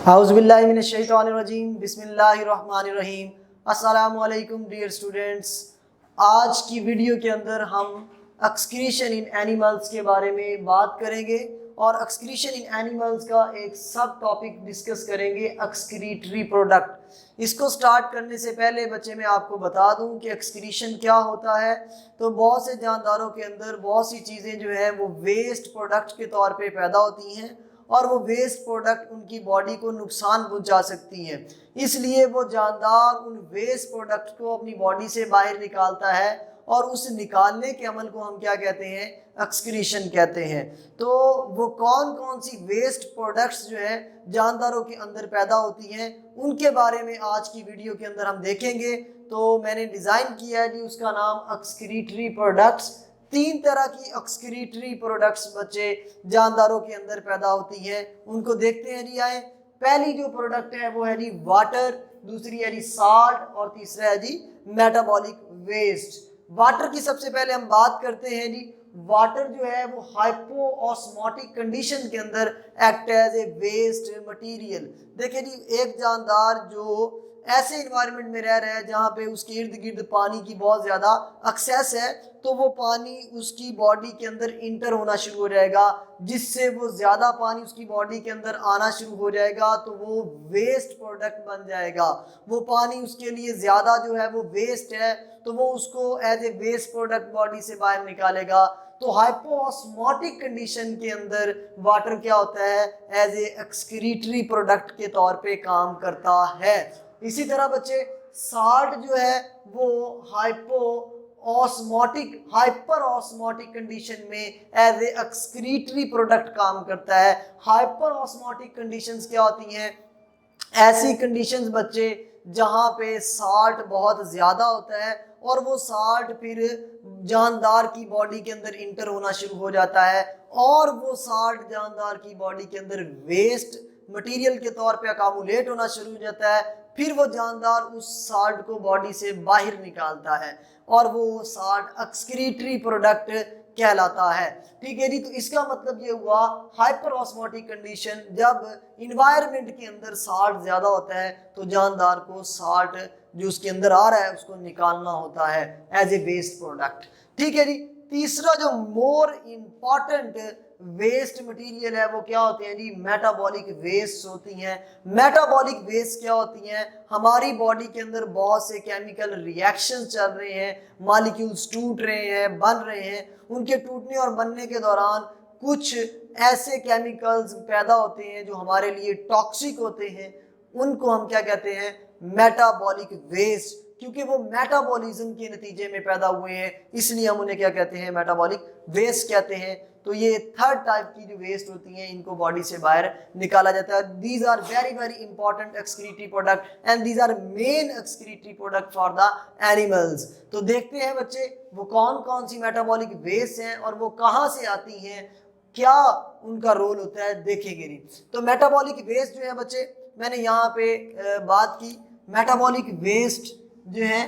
औज़ुबिल्लाहिमिनश्शैतानिर्रजीम बिस्मिल्लाहिर्रहमानिर्रहीम। अस्सलामु अलैकुम डियर स्टूडेंट्स। आज की वीडियो के अंदर हम एक्सक्रीशन इन एनिमल्स के बारे में बात करेंगे और एक्सक्रीशन इन एनिमल्स का एक सब टॉपिक डिस्कस करेंगे, एक्सक्रीटरी प्रोडक्ट। इसको स्टार्ट करने से पहले बच्चे मैं आपको बता दूं कि एक्सक्रीशन क्या होता है। तो बहुत से जानदारों के अंदर बहुत सी चीज़ें जो है वो वेस्ट प्रोडक्ट के तौर पे पैदा होती हैं और वो वेस्ट प्रोडक्ट उनकी बॉडी को नुकसान पहुंचा सकती हैं। इसलिए वो जानदार उन वेस्ट प्रोडक्ट को अपनी बॉडी से बाहर निकालता है और उस निकालने के अमल को हम क्या कहते हैं, एक्सक्रीशन कहते हैं। तो वो कौन कौन सी वेस्ट प्रोडक्ट्स जो है जानदारों के अंदर पैदा होती हैं उनके बारे में आज की वीडियो के अंदर हम देखेंगे। तो मैंने डिज़ाइन किया है जी, उसका नाम एक्सक्रीटरी प्रोडक्ट्स। 3 तरह की एक्सक्रीटरी प्रोडक्ट्स बच्चे जानदारों के अंदर पैदा होती हैं, उनको देखते हैं जी। आए, पहली जो प्रोडक्ट है वो है जी वाटर, दूसरी है जी साल्ट और तीसरा है जी मेटाबॉलिक वेस्ट। वाटर की सबसे पहले हम बात करते हैं जी। वाटर जो है वो हाइपोऑस्मोटिक कंडीशन के अंदर act as a waste material. देखिए जी, एक जानदार जो ऐसे इन्वायरमेंट में रह रहा है जहाँ पे उसके इर्द गिर्द पानी की बहुत ज़्यादा एक्सेस है, तो वो पानी उसकी बॉडी के अंदर इंटर होना शुरू हो जाएगा, जिससे वो ज़्यादा पानी उसकी बॉडी के अंदर आना शुरू हो जाएगा, तो वो वेस्ट प्रोडक्ट बन जाएगा। वो पानी उसके लिए ज़्यादा जो है वो वेस्ट है, तो वो उसको as a waste product body से बाहर निकालेगा। तो हाइपोऑस्मोटिक कंडीशन के अंदर वाटर क्या होता है, एज ए एक्सक्रीटरी प्रोडक्ट के तौर पे काम करता है। इसी तरह बच्चे साल्ट जो है वो हाइपर ऑस्मोटिक कंडीशन में एज ए एक्सक्रीटरी प्रोडक्ट काम करता है। हाइपर ऑस्मोटिक कंडीशंस क्या होती हैं, ऐसी कंडीशंस बच्चे जहाँ पे साल्ट बहुत ज़्यादा होता है और वो साल्ट फिर जानदार की बॉडी के अंदर इंटर होना शुरू हो जाता है और वो साल्ट जानदार की बॉडी के अंदर वेस्ट मटेरियल के तौर पे अकामुलेट होना शुरू हो जाता है। फिर वो जानदार उस साल्ट को बॉडी से बाहर निकालता है और वो साल्ट एक्सक्रीटरी प्रोडक्ट कहलाता है। ठीक है जी, तो इसका मतलब ये हुआ हाइपर ऑस्मोटिक कंडीशन, जब इन्वायरमेंट के अंदर साल्ट ज़्यादा होता है तो जानदार को साल्ट जो उसके अंदर आ रहा है उसको निकालना होता है एज ए वेस्ट प्रोडक्ट। ठीक है जी, तीसरा जो मोर इम्पॉर्टेंट वेस्ट मटेरियल है वो क्या होते हैं जी, मेटाबॉलिक वेस्ट होती हैं। मेटाबॉलिक वेस्ट क्या होती हैं, हमारी बॉडी के अंदर बहुत से केमिकल रिएक्शंस चल रहे हैं, मॉलिक्यूल्स टूट रहे हैं, बन रहे हैं, उनके टूटने और बनने के दौरान कुछ ऐसे केमिकल्स पैदा होते हैं जो हमारे लिए टॉक्सिक होते हैं, उनको हम क्या कहते हैं, मेटाबॉलिक वेस्ट। क्योंकि वो मेटाबॉलिज्म के नतीजे में पैदा हुए हैं इसलिए हम उन्हें क्या कहते हैं, मेटाबॉलिक वेस्ट कहते हैं। तो ये थर्ड टाइप की जो वेस्ट होती हैं इनको बॉडी से बाहर निकाला जाता है। These are very very important excretory product and these are main excretory product for the animals. तो देखते हैं बच्चे वो कौन कौन सी मेटाबॉलिक वेस्ट हैं और वो कहाँ से आती हैं, क्या उनका रोल होता है, देखेंगे नहीं। तो मेटाबॉलिक वेस्ट जो है बच्चे, मैंने यहाँ पे बात की, मेटाबॉलिक वेस्ट जो है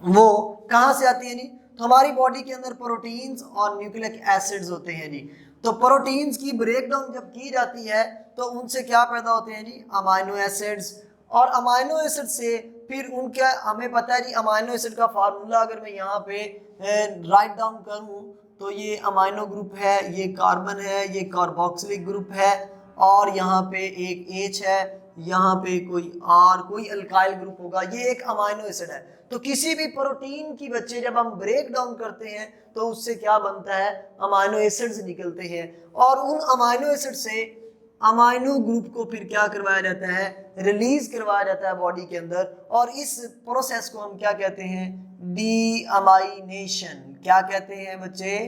वो कहाँ से आती है जी, तो हमारी बॉडी के अंदर प्रोटीन्स और न्यूक्लिक एसिड्स होते हैं जी। तो प्रोटीन्स की ब्रेकडाउन जब की जाती है तो उनसे क्या पैदा होते हैं जी, अमाइनो एसिड्स। और अमाइनो एसिड से फिर उनका हमें पता है जी, अमाइनो एसिड का फार्मूला अगर मैं यहाँ पे राइट डाउन करूँ तो ये अमाइनो ग्रुप है, ये कार्बन है, ये कार्बोक्सिलिक ग्रुप है और यहाँ पे एक H है, यहाँ पे कोई R, कोई अल्काइल ग्रुप होगा, ये एक अमाइनो एसिड है। तो किसी भी प्रोटीन की बच्चे जब हम ब्रेक डाउन करते हैं तो उससे क्या बनता है, अमाइनो एसिड्स निकलते हैं और उन अमाइनो एसिड से अमाइनो ग्रुप को फिर क्या करवाया जाता है, रिलीज करवाया जाता है बॉडी के अंदर और इस प्रोसेस को हम क्या कहते हैं, डी अमाइनेशन। क्या कहते हैं बच्चे,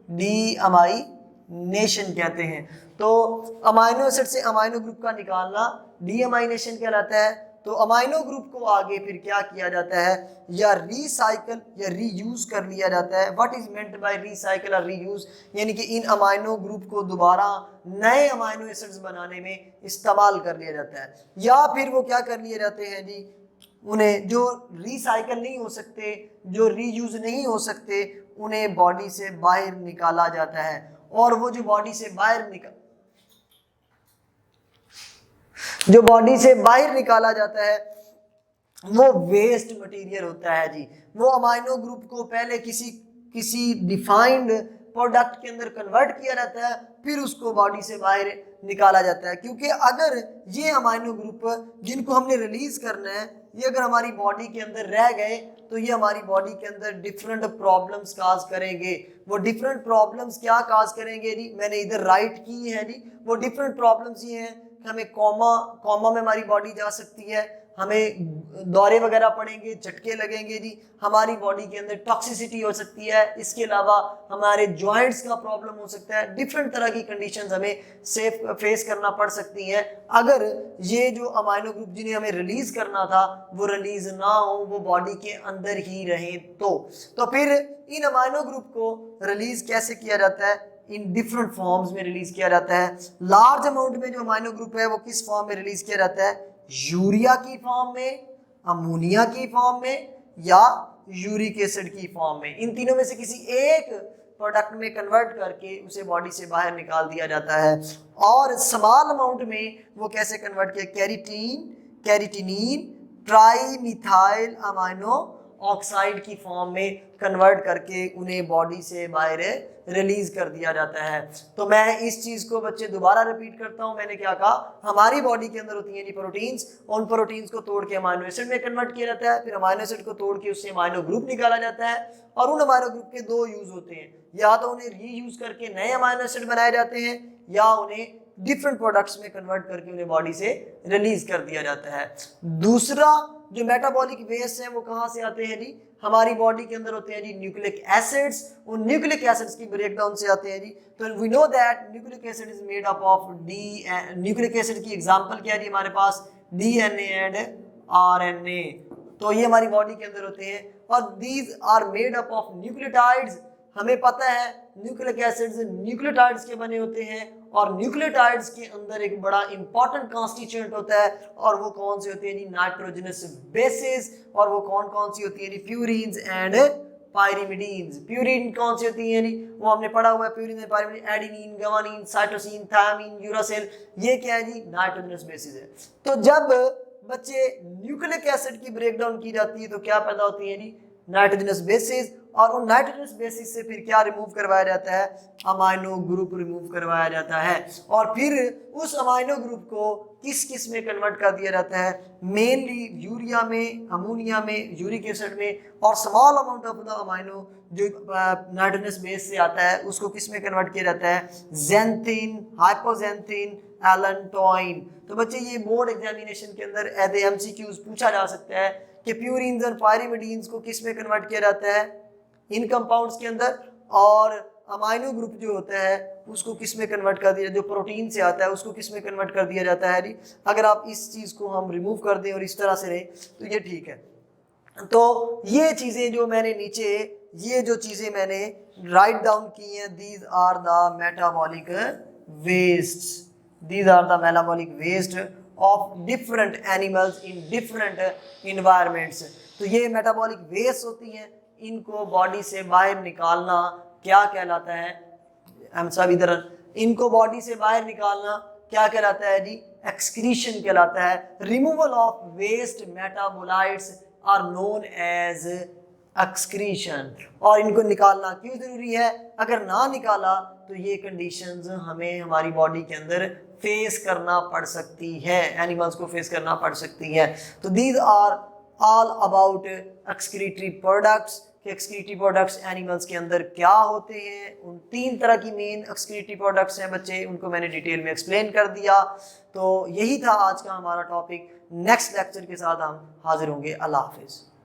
डी अमाइनेशन कहते हैं। तो अमाइनो एसिड से अमाइनो ग्रुप का निकालना डी अमाइनेशन कहलाता है। तो अमाइनो ग्रुप को आगे फिर क्या किया जाता है, या रिसाइकल या रीयूज कर लिया जाता है। What is meant by recycle और रीयूज, यानी कि इन अमाइनो ग्रुप को दोबारा नए अमाइनो एसिड्स बनाने में इस्तेमाल कर लिया जाता है। या फिर वो क्या कर लिए जाते हैं जी, उन्हें जो रिसाइकल नहीं हो सकते, जो रीयूज नहीं हो सकते, उन्हें बॉडी से बाहर निकाला जाता है। और वो जो बॉडी से बाहर जो बॉडी से बाहर निकाला जाता है वो वेस्ट मटेरियल होता है जी। वो अमाइनो ग्रुप को पहले किसी डिफाइंड प्रोडक्ट के अंदर कन्वर्ट किया जाता है, फिर उसको बॉडी से बाहर निकाला जाता है। क्योंकि अगर ये अमाइनो ग्रुप जिनको हमने रिलीज करना है ये अगर हमारी बॉडी के अंदर रह गए तो ये हमारी बॉडी के अंदर डिफरेंट प्रॉब्लम्स काज करेंगे। वो डिफरेंट प्रॉब्लम्स क्या काज करेंगे जी, मैंने इधर राइट की है जी। वो डिफरेंट प्रॉब्लम्स ये हैं कि हमें कॉमा में हमारी बॉडी जा सकती है, हमें दौरे वगैरह पड़ेंगे, झटके लगेंगे जी, हमारी बॉडी के अंदर टॉक्सिसिटी हो सकती है, इसके अलावा हमारे जॉइंट्स का प्रॉब्लम हो सकता है। डिफरेंट तरह की कंडीशंस हमें फेस करना पड़ सकती हैं अगर ये जो अमाइनो ग्रुप जिन्हें हमें रिलीज करना था वो रिलीज ना हो, वो बॉडी के अंदर ही रहें। तो फिर इन अमाइनो ग्रुप को रिलीज कैसे किया जाता है, इन डिफरेंट फॉर्म्स में रिलीज किया जाता है। लार्ज अमाउंट में जो अमाइनो ग्रुप है वो किस फॉर्म में रिलीज किया जाता है, यूरिया की फॉर्म में, अमोनिया की फॉर्म में या यूरिक एसिड की फॉर्म में। इन तीनों में से किसी एक प्रोडक्ट में कन्वर्ट करके उसे बॉडी से बाहर निकाल दिया जाता है। और स्मॉल अमाउंट में वो कैसे कन्वर्ट किया, कैरिटीनिन, ट्राईमिथाइल अमाइनो ऑक्साइड की फॉर्म में कन्वर्ट करके उन्हें बॉडी से बाहर रिलीज कर दिया जाता है। तो मैं इस चीज को बच्चे दोबारा रिपीट करता हूं, मैंने क्या कहा, हमारी बॉडी के अंदर होती है प्रोटीन्स, उन प्रोटीन्स को तोड़ के अमाइनो एसिड में कन्वर्ट किया जाता है, फिर अमाइनो एसिड को तोड़ के उससे अमाइनो ग्रुप निकाला जाता है। और उन अमाइनो ग्रुप के दो यूज होते हैं, या तो उन्हें रीयूज करके नए अमाइनो एसिड बनाए जाते हैं या उन्हें डिफरेंट प्रोडक्ट्स में कन्वर्ट करके उन्हें बॉडी से रिलीज कर दिया जाता है। दूसरा जो मेटाबॉलिक वेस्ट है वो कहाँ से आते हैं जी, हमारी बॉडी के अंदर होते हैं जी न्यूक्लिक एसिड्स, उन न्यूक्लिक एसिड्स की ब्रेकडाउन से आते हैं जी। तो we know that nucleic acid is made up of nucleic acid की एग्जांपल क्या है जी, हमारे पास डीएनए एंड आरएनए। तो ये हमारी बॉडी के अंदर होते हैं और these are made up of nucleotides. हमें पता है न्यूक्लिक एसिड्स न्यूक्लियोटाइड्स के बने होते हैं और न्यूक्लियोटाइड्स के अंदर एक बड़ा इंपॉर्टेंट कॉन्स्टिट्यूएंट होता है और वो कौन से होते हैं जी, नाइट्रोजनस बेसिस। और वो कौन कौन सी होती है जी, प्यूरीन्स एंड पायरिमिडीन्स। प्यूरीन कौन सी होती है जी, वो हमने पढ़ा हुआ है, purine and pyrimidine, adenine, guanine, cytosine, thymine, uracil, ये क्या है जी, नाइट्रोजनस बेसिस है। तो जब बच्चे न्यूक्लिक एसिड की ब्रेकडाउन की जाती है तो क्या पैदा होती है जी, नाइट्रोजनस बेसिस। और उन नाइट्रोजनस बेसिस से फिर क्या रिमूव करवाया जाता है, अमाइनो ग्रुप रिमूव करवाया जाता है। और फिर उस अमाइनो ग्रुप को किस में कन्वर्ट कर दिया जाता है, मेनली यूरिया में, अमोनिया में, यूरिक एसिड में, और small amount of the amino जो नाइट्रोजनस बेस से आता है उसको किस में कन्वर्ट किया जाता है, ज़ैंथिन, हाइपोज़ैंथिन, एलेंटोइन। तो बच्चे ये बोर्ड एग्जामिनेशन के अंदर एज एमसीक्यूज पूछा जा सकता है कि प्यूरीन्स और पायरिमिडीन्स को किस में कन्वर्ट किया जाता है, इन कंपाउंड्स के अंदर, और अमाइनो ग्रुप जो होता है उसको किस में कन्वर्ट कर दिया, जो प्रोटीन से आता है उसको किस में कन्वर्ट कर दिया जाता है जी। अगर आप इस चीज़ को हम रिमूव कर दें और इस तरह से रहे तो ये ठीक है। तो ये चीज़ें जो मैंने नीचे, ये जो चीज़ें मैंने राइट डाउन की हैं, these are the metabolic waste, these are the metabolic waste of different animals in different environments. तो ये मेटाबॉलिक वेस्ट होती हैं, इनको बॉडी से बाहर निकालना क्या कहलाता है, हम सब इधर, इनको बॉडी से बाहर निकालना क्या कहलाता है जी, एक्सक्रीशन कहलाता है। Removal of waste metabolites are known as excretion. और इनको निकालना क्यों जरूरी है, अगर ना निकाला तो ये कंडीशंस हमें हमारी बॉडी के अंदर फेस करना पड़ सकती है, एनिमल्स को फेस करना पड़ सकती है। तो these are all about excretory products, कि एक्सक्रीटरी प्रोडक्ट्स एनिमल्स के अंदर क्या होते हैं। उन 3 तरह की मेन एक्सक्रीटरी प्रोडक्ट्स हैं बच्चे, उनको मैंने डिटेल में एक्सप्लेन कर दिया। तो यही था आज का हमारा टॉपिक। नेक्स्ट लेक्चर के साथ हम हाजिर होंगे। अल्लाह हाफिज़।